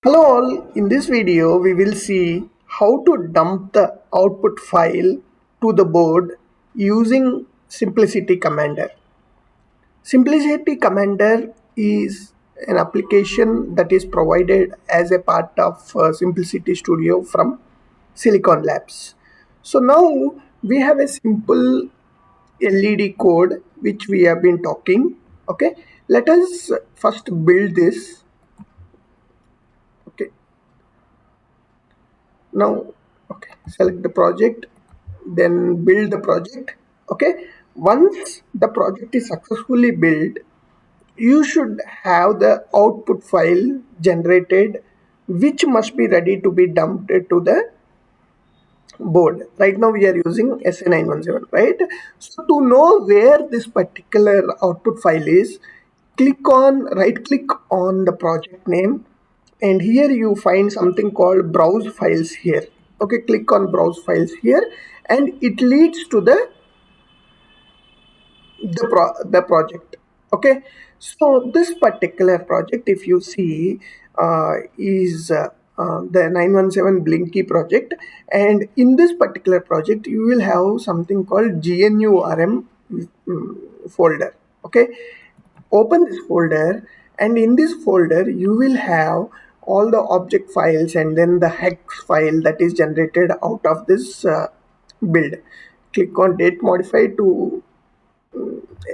Hello all, in this video we will see how to dump the output file to the board using Simplicity Commander. Simplicity Commander is an application that is provided as a part of Simplicity Studio from Silicon Labs. So now we have a simple LED code which we have been talking. Okay, let us first build this. Okay, now select the project, then build the project. Okay, once the project is successfully built, you should have the output file generated, which must be ready to be dumped to the board. Right now we are using SA917, right? So to know where this particular output file is, right click on the project name, and here you find something called browse files here. Okay, click on browse files here, and it leads to the project. Okay, so this particular project, if you see, is the 917 Blinky project, and in this particular project you will have something called GNURM folder. Okay, open this folder, and in this folder you will have all the object files and then the hex file that is generated out of this build. Click on date modify to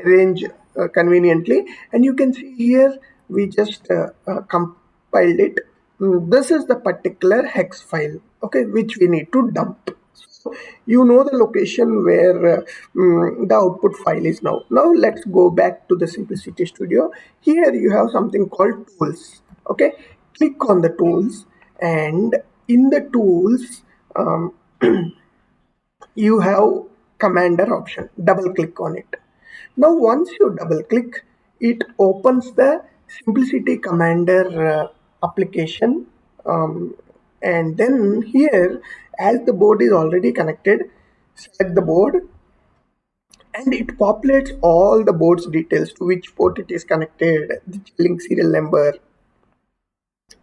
arrange conveniently, and you can see here we just compiled it. This is the particular hex file, okay, which we need to dump. So you know the location where the output file is now. Now let's go back to the Simplicity Studio. Here you have something called tools. Okay, click on the tools, and in the tools you have commander option. Double click on it. Now once you double click, it opens the Simplicity Commander application, and then here, as the board is already connected, select the board, and it populates all the board's details, to which port it is connected, the link serial number.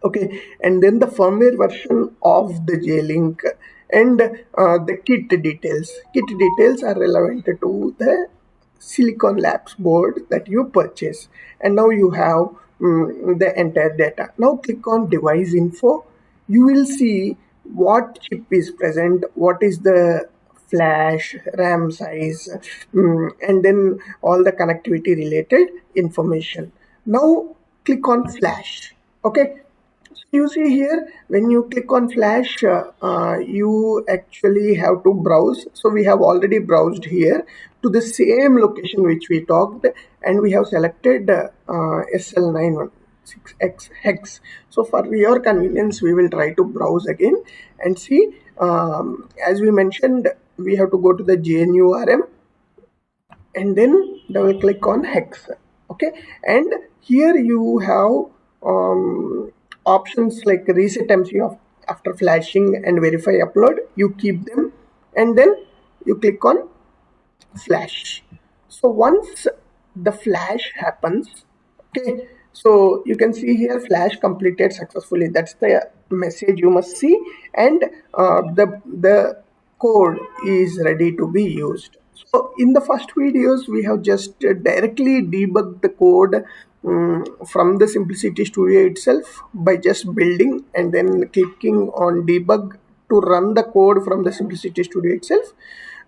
Okay, and then the firmware version of the J-Link, and the kit details. Kit details are relevant to the Silicon Labs board that you purchase, and now you have the entire data. Now click on device info. You will see what chip is present, what is the flash, RAM size, and then all the connectivity related information. Now click on flash. Okay, you see here, when you click on flash, you actually have to browse. So we have already browsed here to the same location which we talked, and we have selected SL916X HEX. So for your convenience, we will try to browse again and see. As we mentioned, we have to go to the GNURM and then double click on hex. Okay, and here you have options like reset MC of after flashing and verify upload. You keep them, and then you click on flash. So once the flash happens, okay, so you can see here flash completed successfully. That's the message you must see, and the code is ready to be used. So in the first videos we have just directly debugged the code from the Simplicity Studio itself by just building and then clicking on debug to run the code from the Simplicity Studio itself,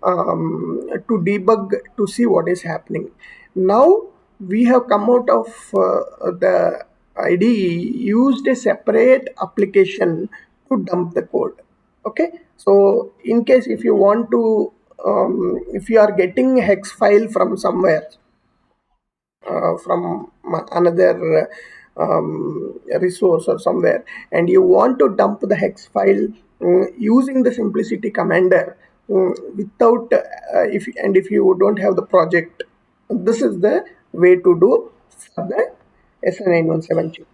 to debug to see what is happening. Now we have come out of the IDE, used a separate application to dump the code. Okay, so in case if you want to, if you are getting a hex file from somewhere, from another resource or somewhere, and you want to dump the hex file using the Simplicity Commander, without if you don't have the project, this is the way to do for the SA917 chip.